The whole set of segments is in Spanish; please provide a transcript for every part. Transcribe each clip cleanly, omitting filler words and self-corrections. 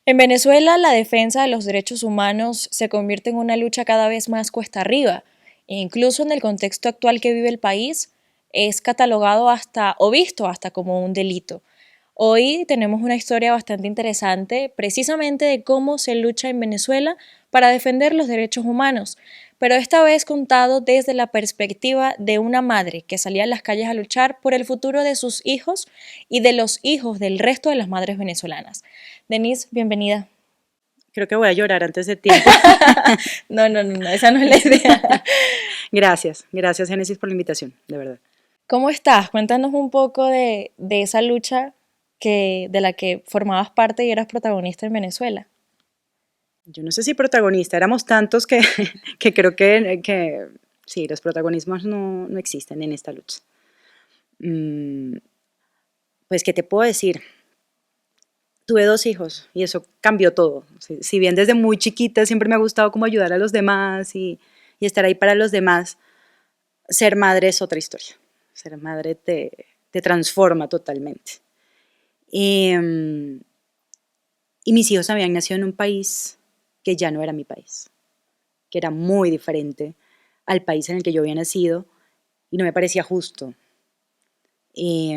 En Venezuela, la defensa de los derechos humanos se convierte en una lucha cada vez más cuesta arriba. E incluso en el contexto actual que vive el país, es catalogado hasta o visto hasta como un delito. Hoy tenemos una historia bastante interesante precisamente de cómo se lucha en Venezuela para defender los derechos humanos, pero esta vez contado desde la perspectiva de una madre que salía a las calles a luchar por el futuro de sus hijos y de los hijos del resto de las madres venezolanas. Denise, bienvenida. Creo que voy a llorar antes de tiempo. No, esa no es la idea. Gracias Génesis por la invitación, de verdad. ¿Cómo estás? Cuéntanos un poco de esa lucha de la que formabas parte y eras protagonista en Venezuela. Yo no sé si protagonista, éramos tantos que, que creo que sí, los protagonismos no existen en esta lucha. Pues, ¿qué te puedo decir? Tuve 2 hijos y eso cambió todo. Si bien desde muy chiquita siempre me ha gustado como ayudar a los demás y estar ahí para los demás, ser madre es otra historia. Ser madre te transforma totalmente. Y, y mis hijos habían nacido en un país que ya no era mi país, que era muy diferente al país en el que yo había nacido y no me parecía justo. Y,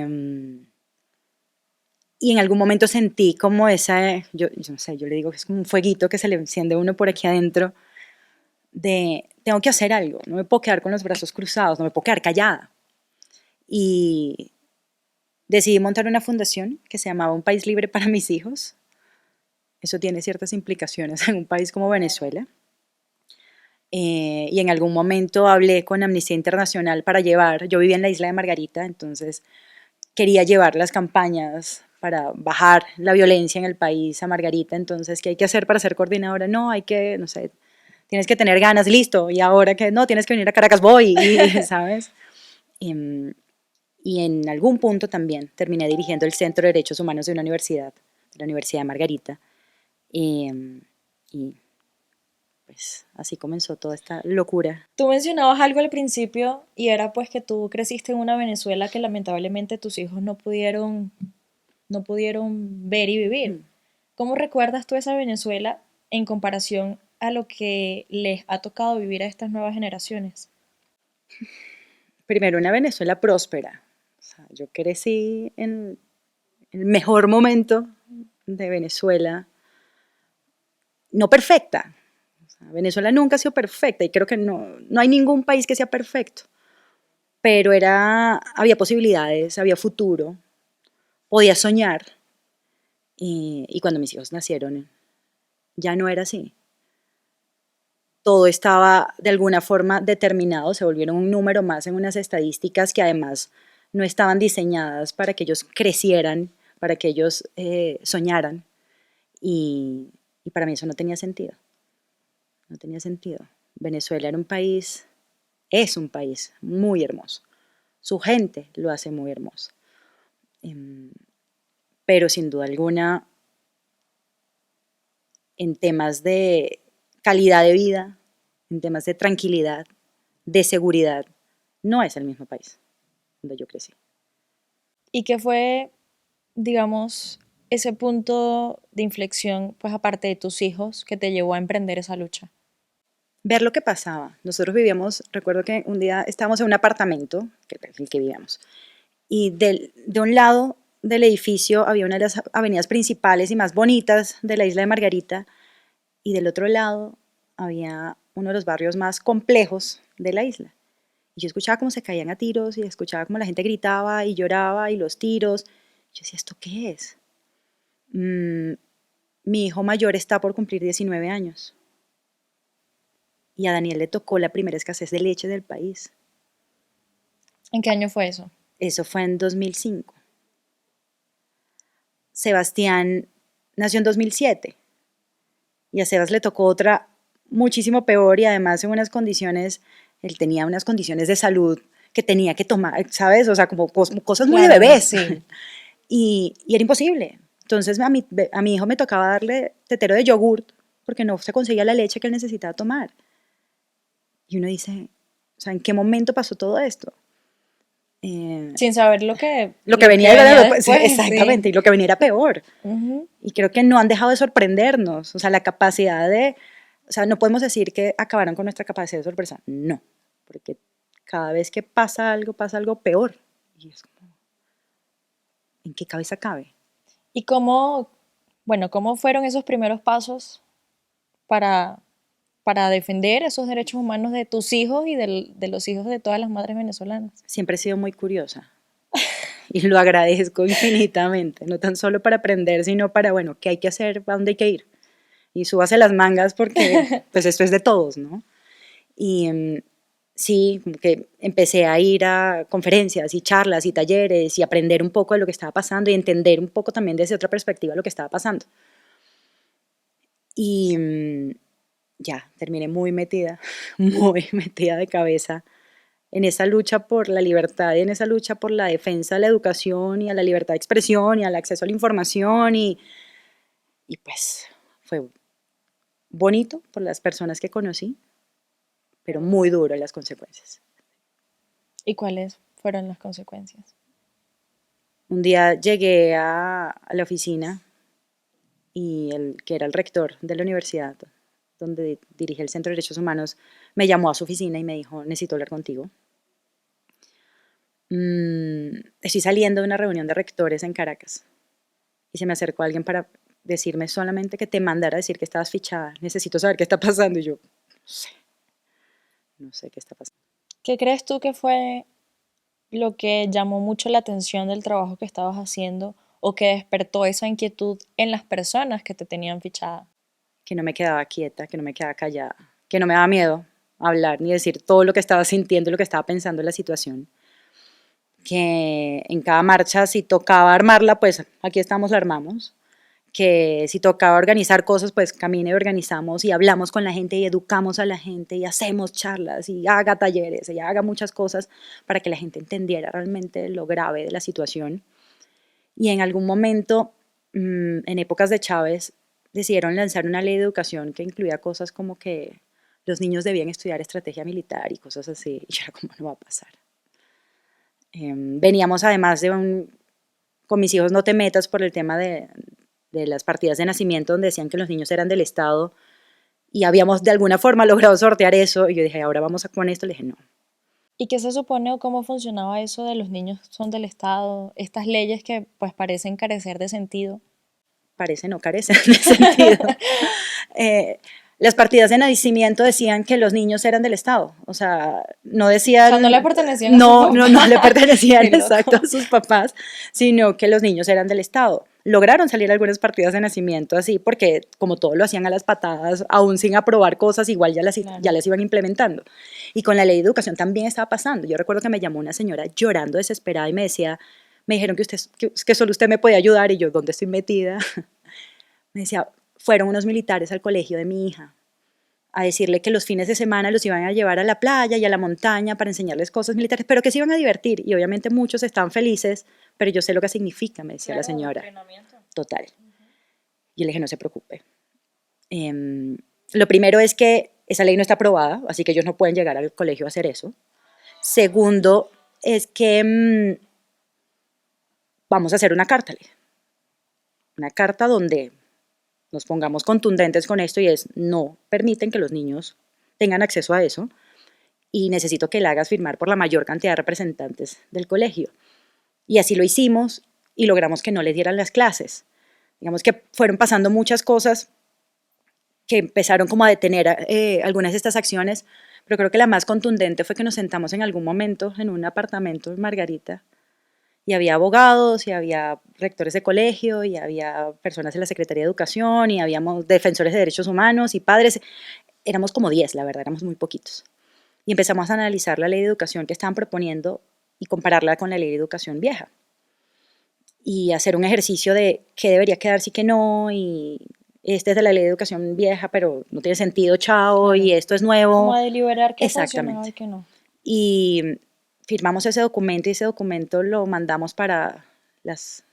y en algún momento sentí como yo no sé, yo le digo que es como un fueguito que se le enciende a uno por aquí adentro de tengo que hacer algo, no me puedo quedar con los brazos cruzados, no me puedo quedar callada. Y decidí montar una fundación que se llamaba Un País Libre para mis hijos. Eso tiene ciertas implicaciones en un país como Venezuela. Y en algún momento hablé con Amnistía Internacional yo vivía en la isla de Margarita, entonces quería llevar las campañas para bajar la violencia en el país a Margarita, entonces, ¿qué hay que hacer para ser coordinadora? No, no sé, tienes que tener ganas, listo, y ahora que no, tienes que venir a Caracas, voy, ¿sabes? Y, y en algún punto también terminé dirigiendo el Centro de Derechos Humanos de una universidad, de la Universidad de Margarita, y, y pues así comenzó toda esta locura. Tú mencionabas algo al principio y era pues que tú creciste en una Venezuela que lamentablemente tus hijos no pudieron ver y vivir. Mm. ¿Cómo recuerdas tú esa Venezuela en comparación a lo que les ha tocado vivir a estas nuevas generaciones? Primero, una Venezuela próspera. O sea, yo crecí en el mejor momento de Venezuela, no perfecta. O sea, Venezuela nunca ha sido perfecta y creo que no hay ningún país que sea perfecto, pero había posibilidades, había futuro, podía soñar y cuando mis hijos nacieron ya no era así. Todo estaba de alguna forma determinado, se volvieron un número más en unas estadísticas que además no estaban diseñadas para que ellos crecieran, para que ellos soñaran y para mí eso no tenía sentido, no tenía sentido. Venezuela es un país muy hermoso, su gente lo hace muy hermoso, em, pero sin duda alguna en temas de calidad de vida, en temas de tranquilidad, de seguridad, no es el mismo país donde yo crecí. ¿Y qué fue, digamos, ese punto de inflexión, pues aparte de tus hijos, que te llevó a emprender esa lucha? Ver lo que pasaba. Nosotros vivíamos, recuerdo que un día estábamos en un apartamento, que era el que vivíamos, y de un lado del edificio había una de las avenidas principales y más bonitas de la isla de Margarita, y del otro lado había uno de los barrios más complejos de la isla. Y yo escuchaba cómo se caían a tiros y escuchaba cómo la gente gritaba y lloraba y los tiros. Yo decía, ¿esto qué es? Mm, mi hijo mayor está por cumplir 19 años y a Daniel le tocó la primera escasez de leche del país. ¿En qué año fue eso? Eso fue en 2005. Sebastián nació en 2007 y a Sebas le tocó otra muchísimo peor y además en unas condiciones, él tenía unas condiciones de salud que tenía que tomar, ¿sabes? O sea, como cosas muy de Claro, bebés. sí. Y era imposible. Entonces a mi hijo me tocaba darle tetero de yogurt porque no se conseguía la leche que él necesitaba tomar. Y uno dice, o sea, ¿en qué momento pasó todo esto? Sin saber lo que venía después, exactamente, sí. y lo que venía era peor. Ujú. Y creo que no han dejado de sorprendernos. O sea, la capacidad de, o sea, no podemos decir que acabaron con nuestra capacidad de sorpresa. No, porque cada vez que pasa algo peor. Y es como, ¿en qué cabeza cabe? ¿Y cómo fueron esos primeros pasos para, para defender esos derechos humanos de tus hijos y de los hijos de todas las madres venezolanas? Siempre he sido muy curiosa y lo agradezco infinitamente, no tan solo para aprender, sino para, bueno, ¿qué hay que hacer? ¿A dónde hay que ir? Y súbase las mangas porque pues esto es de todos, ¿no? Y sí, como que empecé a ir a conferencias y charlas y talleres y aprender un poco de lo que estaba pasando y entender un poco también desde otra perspectiva lo que estaba pasando. Y ya, terminé muy metida, muy metida de cabeza en esa lucha por la libertad y en esa lucha por la defensa de la educación y a la libertad de expresión y al acceso a la información y pues fue bonito por las personas que conocí, pero muy duro las consecuencias. ¿Y cuáles fueron las consecuencias? Un día llegué a la oficina y el que era el rector de la universidad donde dirige el Centro de Derechos Humanos me llamó a su oficina y me dijo, necesito hablar contigo. Estoy saliendo de una reunión de rectores en Caracas y se me acercó alguien para decirme solamente que te mandara a decir que estabas fichada. Necesito saber qué está pasando. Y yo, no sé qué está pasando. ¿Qué crees tú que fue lo que llamó mucho la atención del trabajo que estabas haciendo o que despertó esa inquietud en las personas que te tenían fichada? Que no me quedaba quieta, que no me quedaba callada, que no me daba miedo hablar ni decir todo lo que estaba sintiendo y lo que estaba pensando en la situación. Que en cada marcha, si tocaba armarla, pues aquí estamos, la armamos. Que si tocaba organizar cosas, pues camine y organizamos y hablamos con la gente y educamos a la gente y hacemos charlas y haga talleres y haga muchas cosas para que la gente entendiera realmente lo grave de la situación. Y en algún momento, en épocas de Chávez, decidieron lanzar una ley de educación que incluía cosas como que los niños debían estudiar estrategia militar y cosas así. Y yo era como, no va a pasar. Veníamos además de con mis hijos no te metas por el tema de las partidas de nacimiento donde decían que los niños eran del Estado y habíamos de alguna forma logrado sortear eso y yo dije, ahora vamos a con esto, le dije, no, ¿Y qué se supone o cómo funcionaba eso de los niños son del Estado? Estas leyes que pues parecen carecer de sentido. parece no carece de sentido. Eh, las partidas de nacimiento decían que los niños eran del Estado, o sea, no O sea, no le decían, pertenecían a sus no le papás. pertenecían Qué loco. exacto a sus papás, sino que los niños eran del Estado. Lograron salir algunas partidas de nacimiento así, porque como todo lo hacían a las patadas, aún sin aprobar cosas, igual ya Claro. las iban implementando. Y con la ley de educación también estaba pasando. Yo recuerdo que me llamó una señora llorando, desesperada, y me decía, me dijeron que solo usted me podía ayudar, y yo, ¿dónde estoy metida? Me decía, fueron unos militares al colegio de mi hija a decirle que los fines de semana los iban a llevar a la playa y a la montaña para enseñarles cosas militares, pero que se iban a divertir. Y obviamente muchos están felices, pero yo sé lo que significa, me decía la señora. Total. Y le dije, no se preocupe. Lo primero es que esa ley no está aprobada, así que ellos no pueden llegar al colegio a hacer eso. Segundo, es que vamos a hacer una carta, una carta donde nos pongamos contundentes con esto y es no permiten que los niños tengan acceso a eso y necesito que la hagas firmar por la mayor cantidad de representantes del colegio. Y así lo hicimos y logramos que no les dieran las clases. Digamos que fueron pasando muchas cosas que empezaron como a detener algunas de estas acciones, pero creo que la más contundente fue que nos sentamos en algún momento en un apartamento en Margarita y había abogados, y había rectores de colegio, y había personas de la Secretaría de Educación, y habíamos defensores de derechos humanos y padres. Éramos como 10, la verdad, éramos muy poquitos. Y empezamos a analizar la ley de educación que estaban proponiendo y compararla con la ley de educación vieja. Y hacer un ejercicio de qué debería quedarse y qué no, y este es de la ley de educación vieja, pero no tiene sentido, chao, y Claro. esto es Como nuevo. a deliberar qué funcionaba Exactamente. y qué no. Y firmamos ese documento y ese documento lo mandamos para las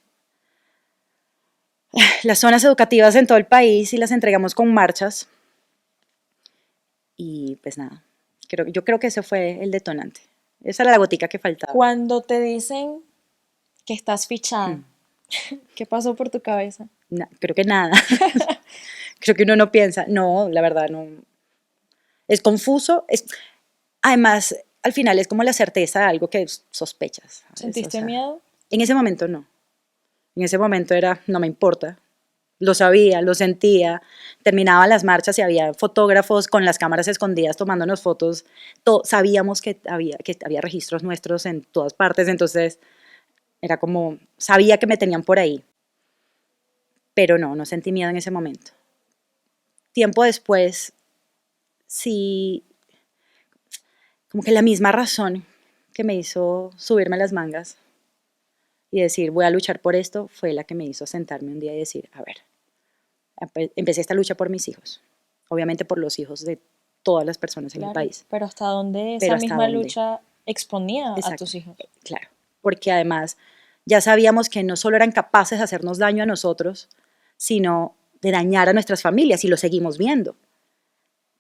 zonas educativas en todo el país y las entregamos con marchas. Y pues nada, yo creo que ese fue el detonante. Esa era la gotica que faltaba. Cuando te dicen que estás fichada, ¿qué pasó por tu cabeza? Creo que nada. Creo que uno no piensa, no, la verdad no. Es confuso. Además, al final es como la certeza de algo que sospechas. ¿Sabes? O ¿Sentiste sea, miedo? en ese momento no. En ese momento era, no me importa. Lo sabía, lo sentía. Terminaban las marchas y había fotógrafos con las cámaras escondidas tomándonos fotos. Sabíamos que había registros nuestros en todas partes, entonces era como, sabía que me tenían por ahí. Pero no sentí miedo en ese momento. Tiempo después, sí, como que la misma razón que me hizo subirme las mangas y decir, voy a luchar por esto, fue la que me hizo sentarme un día y decir, a ver, empecé esta lucha por mis hijos, obviamente por los hijos de todas las personas en el Claro, país, pero ¿hasta dónde pero esa hasta misma dónde, lucha exponía a exacto, tus hijos? claro, porque además ya sabíamos que no solo eran capaces de hacernos daño a nosotros, sino de dañar a nuestras familias y lo seguimos viendo.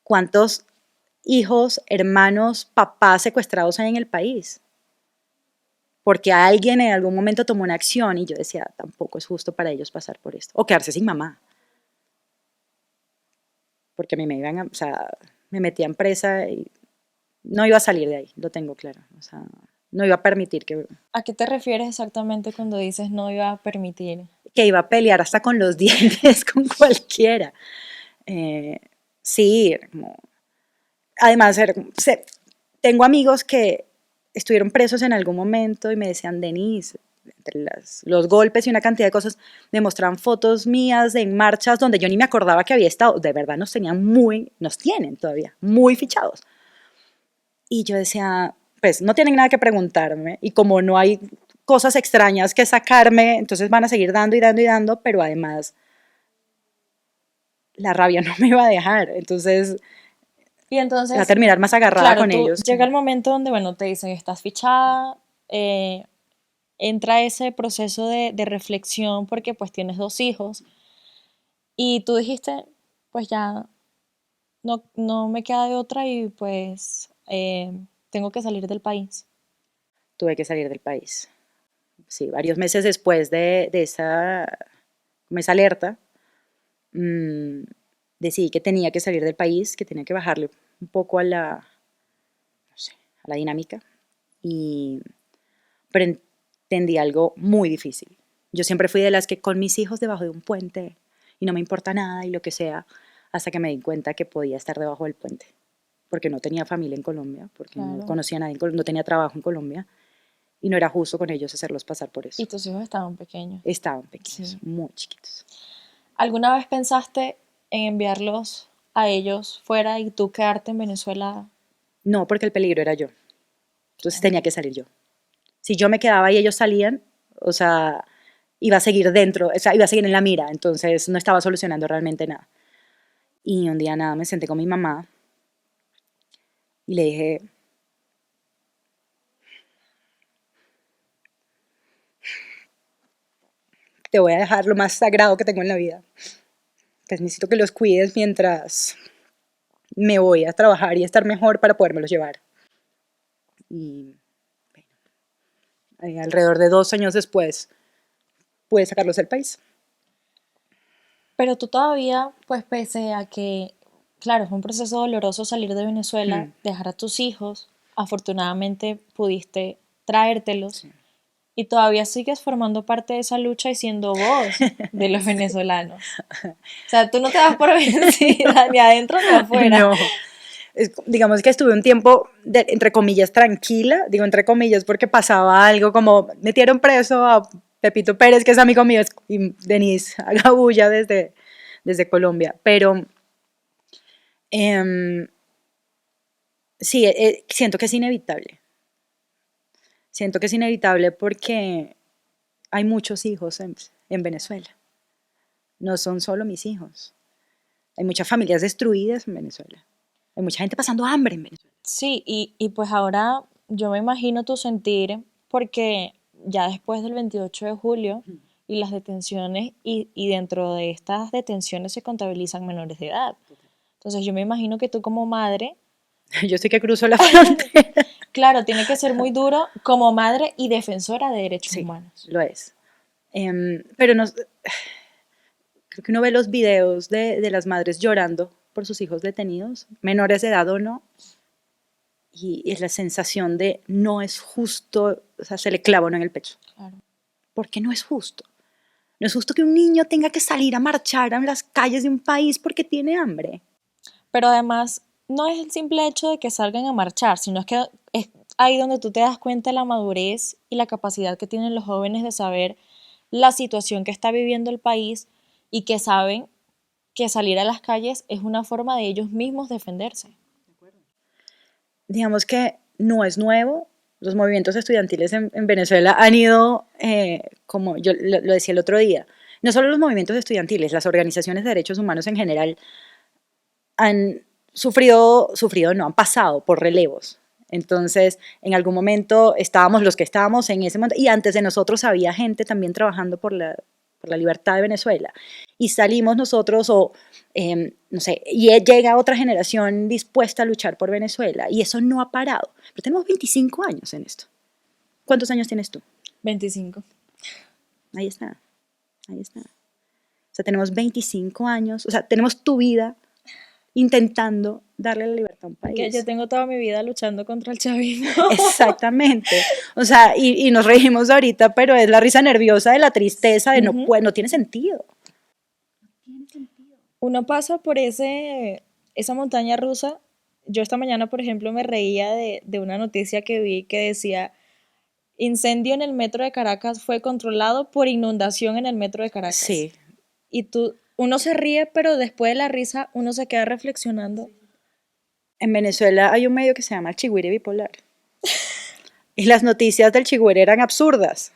¿Cuántos hijos, hermanos, papás secuestrados hay en el país? Porque alguien en algún momento tomó una acción y yo decía, tampoco es justo para ellos pasar por esto. O quedarse sin mamá. Porque a mí me iban a, o sea, me metían presa y no iba a salir de ahí, lo tengo claro. O sea, no iba a permitir ¿A qué te refieres exactamente cuando dices no iba a permitir? que iba a pelear hasta con los dientes con cualquiera. Eh, sí, además, tengo amigos que estuvieron presos en algún momento y me decían, Denise, entre los golpes y una cantidad de cosas, me mostraban fotos mías en marchas donde yo ni me acordaba que había estado. De verdad nos tienen todavía, muy fichados. Y yo decía, pues no tienen nada que preguntarme y como no hay cosas extrañas que sacarme, entonces van a seguir dando y dando y dando, pero además la rabia no me iba a dejar. Entonces Y iba a entonces, terminar más agarrada claro, con tú ellos. llega el momento donde, bueno, te dicen estás fichada, entra ese proceso de reflexión porque pues tienes dos hijos y tú dijiste, pues ya no me queda de otra y pues tengo que salir del país. Tuve que salir del país. Sí, varios meses después de esa alerta, mmm, decidí que tenía que salir del país, que tenía que bajarle un poco no sé, a la dinámica. Y, pero entendí algo muy difícil. Yo siempre fui de las que con mis hijos debajo de un puente y no me importa nada y lo que sea, hasta que me di cuenta que podía estar debajo del puente, porque no tenía familia en Colombia, porque no Claro. conocía a nadie en Colombia, no tenía trabajo en Colombia y no era justo con ellos hacerlos pasar por Y eso. tus hijos estaban pequeños. Estaban pequeños, Sí. muy chiquitos. ¿Alguna vez pensaste en enviarlos a ellos fuera y tú quedarte en Venezuela? No, porque el peligro era yo. Entonces Claro. tenía que salir yo. Si yo me quedaba y ellos salían, o sea, iba a seguir dentro, o sea, iba a seguir en la mira, entonces no estaba solucionando realmente nada. Y un día nada, me senté con mi mamá y le dije, te voy a dejar lo más sagrado que tengo en la vida. Pues necesito que los cuides mientras me voy a trabajar y a estar mejor para podérmelos llevar. Y alrededor de 2 años después pude sacarlos del país. Pero tú todavía, pues pese a que, claro, fue un proceso doloroso salir de Venezuela, Hmm, dejar a tus hijos, afortunadamente pudiste traértelos sí. y todavía sigues formando parte de esa lucha y siendo voz de los venezolanos. O sea, tú no te das por vencida ni adentro ni afuera. No, digamos que estuve un tiempo, entre comillas, tranquila, digo entre comillas porque pasaba algo como metieron preso a Pepito Pérez, que es amigo mío, y Denise Agabulla desde Colombia, pero em, sí, siento que es inevitable, siento que es inevitable porque hay muchos hijos en Venezuela, no son solo mis hijos, hay muchas familias destruidas en Venezuela, hay mucha gente pasando hambre en Venezuela. Sí, y pues ahora yo me imagino tu sentir porque ya después del 28 de julio y las detenciones y dentro de estas detenciones se contabilizan menores de edad. Entonces yo me imagino que tú como madre Yo sí que cruzo la frontera. Claro, tiene que ser muy duro como madre y defensora de derechos Sí, humanos. lo es. Pero no, creo que uno ve los videos de las madres llorando por sus hijos detenidos, menores de edad o no, y es la sensación de no es justo, o sea, se le clava uno en el pecho. Claro. Porque no es justo. No es justo que un niño tenga que salir a marchar en las calles de un país porque tiene hambre. Pero además, no es el simple hecho de que salgan a marchar, sino es que es ahí donde tú te das cuenta de la madurez y la capacidad que tienen los jóvenes de saber la situación que está viviendo el país y que saben que salir a las calles es una forma de ellos mismos defenderse. Digamos que no es nuevo. Los movimientos estudiantiles en Venezuela han ido, como yo lo decía el otro día, no solo los movimientos estudiantiles, las organizaciones de derechos humanos en general han sufrido, no, han pasado por relevos. Entonces, en algún momento estábamos los que estábamos en ese momento, y antes de nosotros había gente también trabajando por la libertad de Venezuela. Y salimos nosotros, o no sé, y llega otra generación dispuesta a luchar por Venezuela, y eso no ha parado. Pero tenemos 25 años en esto. ¿Cuántos años tienes tú? 25. Ahí está, ahí está. O sea, tenemos 25 años, o sea, tenemos tu vida intentando darle la libertad a un Que yo país. tengo toda mi vida luchando contra el chavismo. Exactamente. O sea, y nos reímos ahorita, pero es la risa nerviosa de la tristeza de no, Ujú. no tiene sentido. Uno pasa por esa montaña rusa. Yo esta mañana, por ejemplo, me reía de una noticia que vi que decía, incendio en el metro de Caracas fue controlado por inundación en el metro de Caracas. Sí. Y uno se ríe, pero después de la risa uno se queda reflexionando. En Venezuela hay un medio que se llama el Chigüire Bipolar. Y las noticias del Chigüire eran absurdas.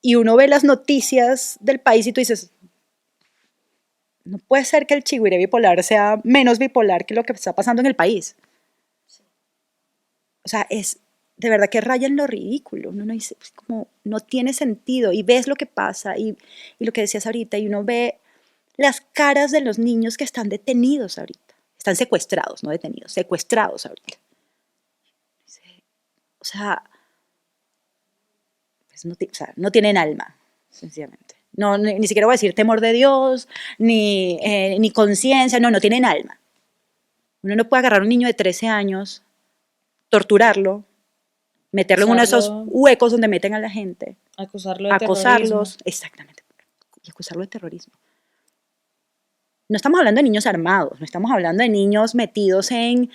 Y uno ve las noticias del país y tú dices, no puede ser que el Chigüire Bipolar sea menos bipolar que lo que está pasando en el país. O sea, es de verdad que raya en lo ridículo. Uno no dice, pues, como, no tiene sentido. Y ves lo que pasa y lo que decías ahorita, y uno ve las caras de los niños que están detenidos ahorita. Están secuestrados, no detenidos, secuestrados ahorita. O sea, pues no, o sea, no tienen alma, sencillamente. No, ni siquiera voy a decir temor de Dios, ni conciencia, no, no tienen alma. Uno no puede agarrar a un niño de 13 años, torturarlo, meterlo en uno de esos Acusarlo, huecos donde meten a la gente, acusarlo de terrorismo. acosarlos, exactamente, y acusarlo de terrorismo. No estamos hablando de niños armados, no estamos hablando de niños metidos en,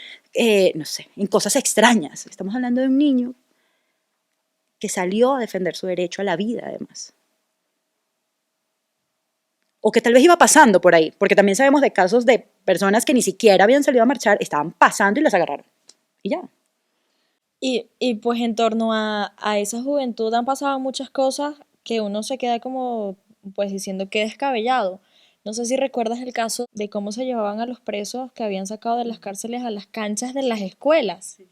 no sé, en cosas extrañas. Estamos hablando de un niño que salió a defender su derecho a la vida, además. O que tal vez iba pasando por ahí, porque también sabemos de casos de personas que ni siquiera habían salido a marchar, estaban pasando y las agarraron. Y ya. Y pues en torno a esa juventud han pasado muchas cosas que uno se queda como pues diciendo que descabellado. No sé si recuerdas el caso de cómo se llevaban a los presos que habían sacado de las cárceles a las canchas de las escuelas. O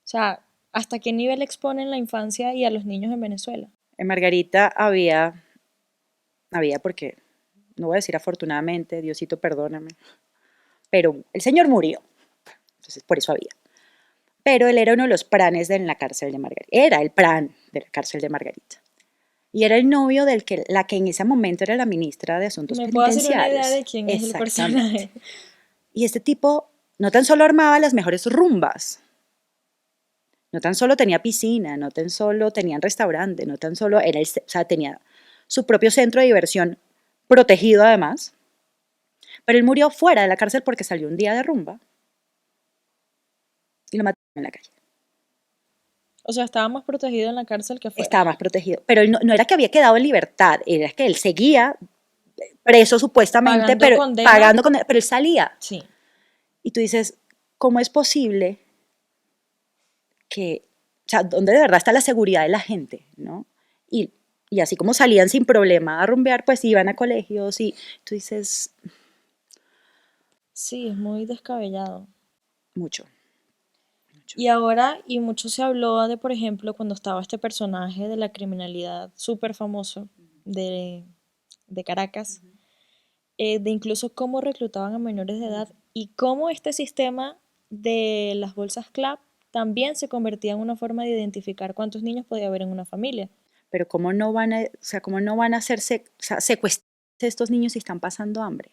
sea, ¿hasta qué nivel exponen la infancia y a los niños en Venezuela? En Margarita había porque, no voy a decir afortunadamente, Diosito perdóname, pero el señor murió, entonces por eso había. Pero él era uno de los pranes de la cárcel de Margarita, era el pran de la cárcel de Margarita. Y era el novio la que en ese momento era la ministra de Asuntos Me puedo hacer una idea Penitenciarios. de quién es el Exactamente. personaje. Y este tipo no tan solo armaba las mejores rumbas, no tan solo tenía piscina, no tan solo tenía restaurante, no tan solo era o sea, tenía su propio centro de diversión protegido además, pero él murió fuera de la cárcel porque salió un día de rumba y lo mataron en la calle. O sea, estaba más protegido en la cárcel que afuera. Estaba más protegido, pero él no era que había quedado en libertad, era que él seguía preso supuestamente, Pagando pero condena, pagando condena, pero él salía. sí. Y tú dices, ¿cómo es posible que, o sea, dónde de verdad está la seguridad de la gente, ¿no? Y, y así como salían sin problema a rumbear, pues iban a colegios y tú dices, Sí, es muy descabellado. mucho, mucho. Y ahora, y mucho se habló de, por ejemplo, cuando estaba este personaje de la criminalidad súper famoso de, de Caracas, de incluso cómo reclutaban a menores de edad y cómo este sistema de las bolsas CLAP también se convertía en una forma de identificar cuántos niños podía haber en una familia. Pero ¿cómo no van a, o sea, cómo no van a hacerse, o sea, secuestrar a estos niños si están pasando hambre?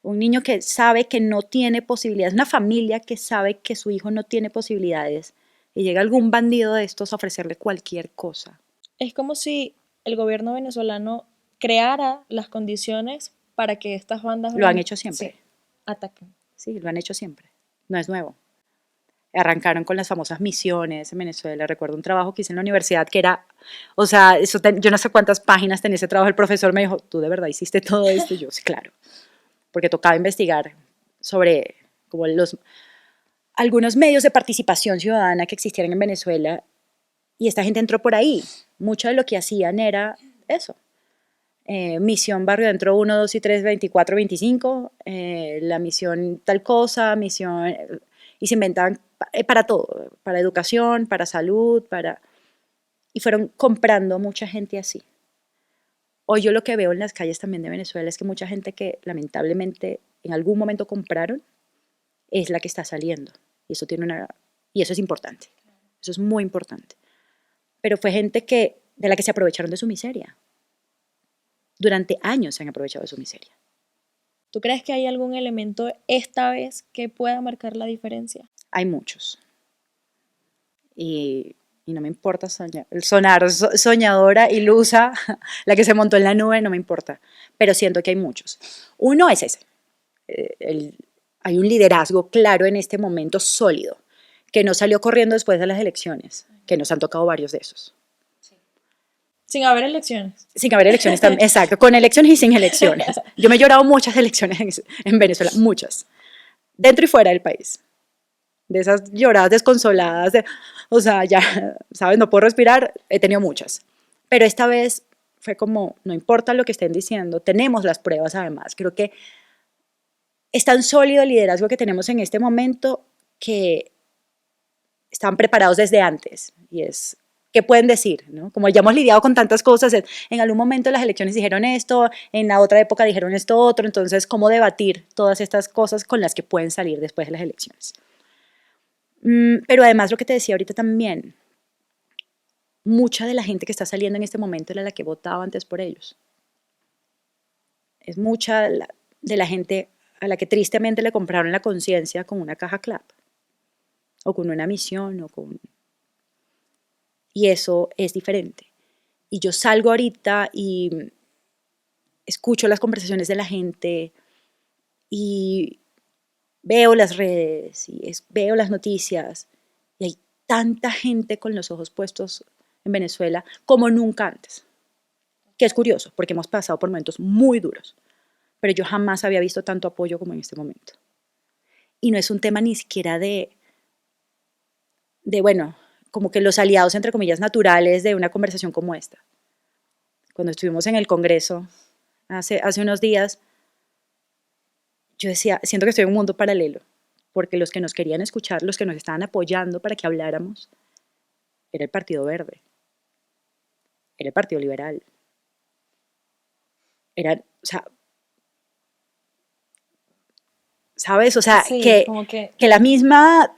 Un niño que sabe que no tiene posibilidades, una familia que sabe que su hijo no tiene posibilidades y llega algún bandido de estos a ofrecerle cualquier cosa. Es como si el gobierno venezolano creara las condiciones para que estas bandas Lo han hecho siempre. sí, ataquen. Sí, lo han hecho siempre. No es nuevo. Arrancaron con las famosas misiones en Venezuela. Recuerdo un trabajo que hice en la universidad que era, o sea, yo no sé cuántas páginas tenía ese trabajo. El profesor me dijo, ¿tú de verdad hiciste todo esto? Y yo, sí, claro. Porque tocaba investigar sobre como algunos medios de participación ciudadana que existieran en Venezuela y esta gente entró por ahí. Mucho de lo que hacían era eso. Misión Barrio Dentro 1, 2 y 3, 24, 25, la misión tal cosa, misión, y se inventaban para todo, para educación, para salud, y fueron comprando mucha gente así. Hoy yo lo que veo en las calles también de Venezuela es que mucha gente que lamentablemente en algún momento compraron es la que está saliendo. Y eso, y eso es importante. Eso es muy importante. Pero fue gente de la que se aprovecharon de su miseria. Durante años se han aprovechado de su miseria. ¿Tú crees que hay algún elemento esta vez que pueda marcar la diferencia? Hay muchos. Y no me importa sonar soñadora, ilusa, la que se montó en la nube, no me importa. Pero siento que hay muchos. Uno es ese. Hay un liderazgo claro en este momento sólido, que no salió corriendo después de las elecciones, que nos han tocado varios de esos. Sin haber elecciones. Sin haber elecciones también, exacto, con elecciones y sin elecciones. Yo me he llorado muchas elecciones en Venezuela, muchas, dentro y fuera del país. De esas lloradas desconsoladas, o sea, ya, ¿sabes? No puedo respirar, he tenido muchas. Pero esta vez fue como, no importa lo que estén diciendo, tenemos las pruebas además. Creo que es tan sólido el liderazgo que tenemos en este momento que están preparados desde antes. Y es, ¿qué pueden decir? ¿No? Como ya hemos lidiado con tantas cosas, en algún momento las elecciones dijeron esto, en la otra época dijeron esto otro, entonces, ¿cómo debatir todas estas cosas con las que pueden salir después de las elecciones? Pero además lo que te decía ahorita también, mucha de la gente que está saliendo en este momento era la que votaba antes por ellos. Es mucha de la gente a la que tristemente le compraron la conciencia con una caja CLAP, o con una misión, y eso es diferente. Y yo salgo ahorita y escucho las conversaciones de la gente y veo las redes y veo las noticias y hay tanta gente con los ojos puestos en Venezuela como nunca antes. Que es curioso, porque hemos pasado por momentos muy duros, pero yo jamás había visto tanto apoyo como en este momento. Y no es un tema ni siquiera de bueno, como que los aliados, entre comillas, naturales de una conversación como esta. Cuando estuvimos en el Congreso hace unos días, yo decía, siento que estoy en un mundo paralelo, porque los que nos querían escuchar, los que nos estaban apoyando para que habláramos, era el Partido Verde, era el Partido Liberal, era, o sea, ¿sabes? O sea, Sí, que la misma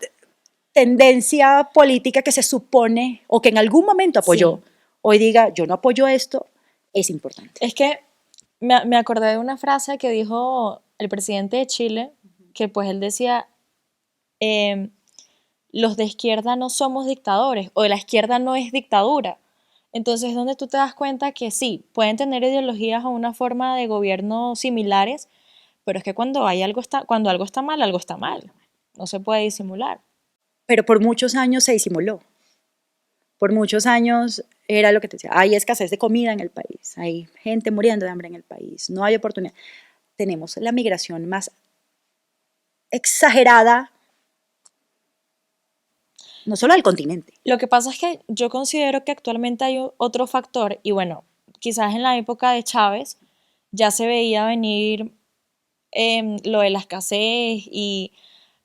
tendencia política que se supone o que en algún momento apoyó, sí, hoy diga, yo no apoyo esto, es importante. Es que me acordé de una frase que dijo el presidente de Chile, que pues él decía, los de izquierda no somos dictadores, o la izquierda no es dictadura. Entonces, donde tú te das cuenta que sí, pueden tener ideologías o una forma de gobierno similares, pero es que cuando algo está mal, algo está mal. No se puede disimular. Pero por muchos años se disimuló. Por muchos años era lo que te decía, hay escasez de comida en el país, hay gente muriendo de hambre en el país, no hay oportunidad. Tenemos la migración más exagerada, no solo del continente. Lo que pasa es que yo considero que actualmente hay otro factor, y bueno, quizás en la época de Chávez ya se veía venir lo de la escasez,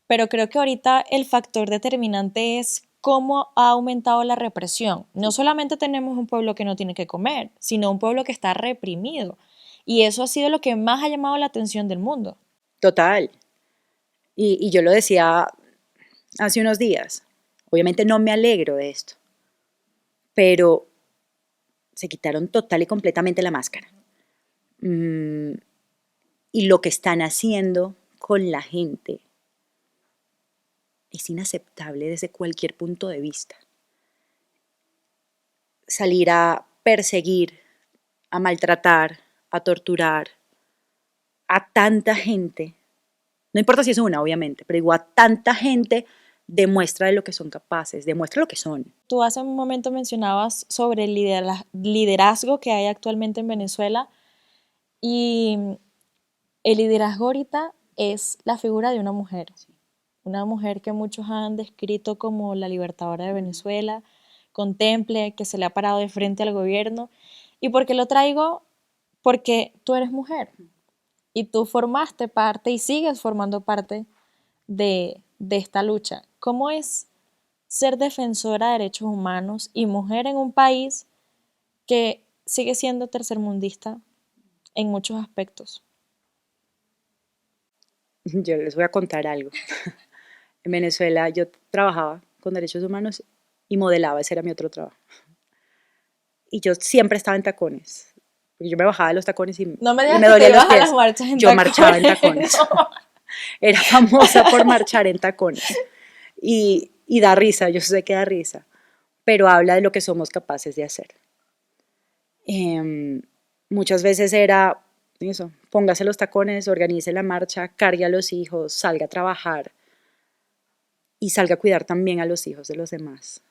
pero creo que ahorita el factor determinante es cómo ha aumentado la represión. No solamente tenemos un pueblo que no tiene que comer, sino un pueblo que está reprimido. Y eso ha sido lo que más ha llamado la atención del mundo. Total. Y yo lo decía hace unos días, obviamente no me alegro de esto, pero se quitaron total y completamente la máscara. Y lo que están haciendo con la gente es inaceptable desde cualquier punto de vista. Salir a perseguir, a maltratar, a torturar a tanta gente, no importa si es una, obviamente, pero igual a tanta gente demuestra de lo que son capaces, demuestra lo que son. Tú hace un momento mencionabas sobre el liderazgo que hay actualmente en Venezuela y el liderazgo ahorita es la figura de una mujer que muchos han descrito como la libertadora de Venezuela, contemple, que se le ha parado de frente al gobierno. ¿Y por qué lo traigo? Porque tú eres mujer y tú formaste parte y sigues formando parte de esta lucha. ¿Cómo es ser defensora de derechos humanos y mujer en un país que sigue siendo tercermundista en muchos aspectos? Yo les voy a contar algo. En Venezuela yo trabajaba con derechos humanos y modelaba, ese era mi otro trabajo. Y yo siempre estaba en tacones. Yo me bajaba de los tacones y No me me digas que te dolían los ibas a las pies. marchas en Yo tacones. marchaba en tacones. No. Era famosa por marchar en tacones. Y da risa, yo sé que da risa, pero habla de lo que somos capaces de hacer. Muchas veces era eso, póngase los tacones, organice la marcha, cargue a los hijos, salga a trabajar y salga a cuidar también a los hijos de los demás.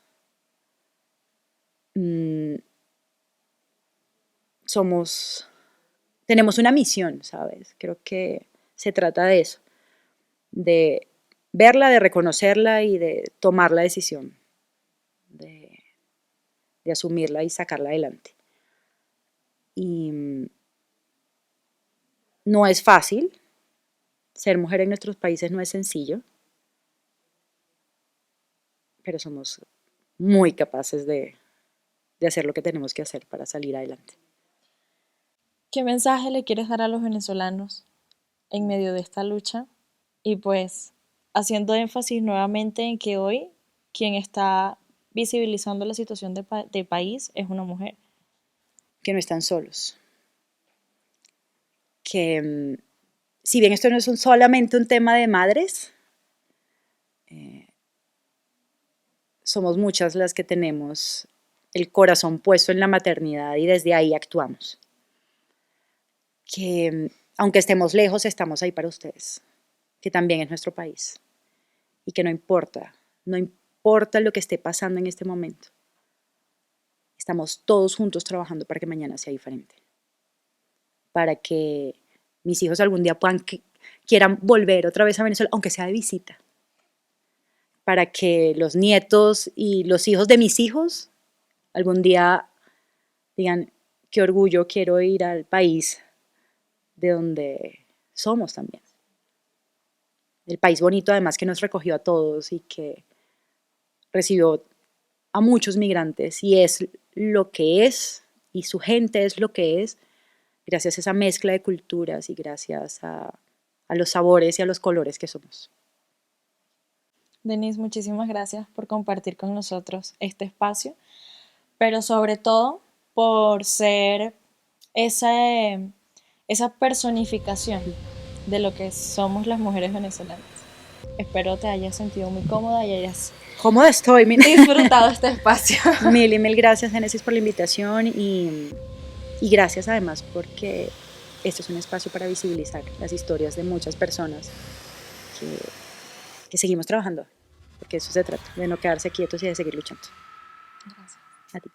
Tenemos una misión, ¿sabes? Creo que se trata de eso, de verla, de reconocerla y de tomar la decisión, de asumirla y sacarla adelante. Y no es fácil, ser mujer en nuestros países no es sencillo, pero somos muy capaces de hacer lo que tenemos que hacer para salir adelante. ¿Qué mensaje le quieres dar a los venezolanos en medio de esta lucha? Y pues haciendo énfasis nuevamente en que hoy quien está visibilizando la situación del país es una mujer. Que no están solos. Que si bien esto no es solamente un tema de madres, somos muchas las que tenemos el corazón puesto en la maternidad y desde ahí actuamos. Que aunque estemos lejos, estamos ahí para ustedes, que también es nuestro país. Y que no importa lo que esté pasando en este momento. Estamos todos juntos trabajando para que mañana sea diferente. Para que mis hijos algún día quieran volver otra vez a Venezuela, aunque sea de visita. Para que los nietos y los hijos de mis hijos algún día digan, qué orgullo, quiero ir al país de donde somos también. El país bonito además que nos recogió a todos y que recibió a muchos migrantes y es lo que es y su gente es lo que es gracias a esa mezcla de culturas y gracias a los sabores y a los colores que somos. Denise, muchísimas gracias por compartir con nosotros este espacio, pero sobre todo por ser esa personificación de lo que somos las mujeres venezolanas. Espero te hayas sentido muy cómoda y hayas cómoda estoy, disfrutado este espacio. Mil y mil gracias, Génesis, por la invitación y gracias además porque esto es un espacio para visibilizar las historias de muchas personas que seguimos trabajando, porque eso se trata, de no quedarse quietos y de seguir luchando. Gracias. A ti.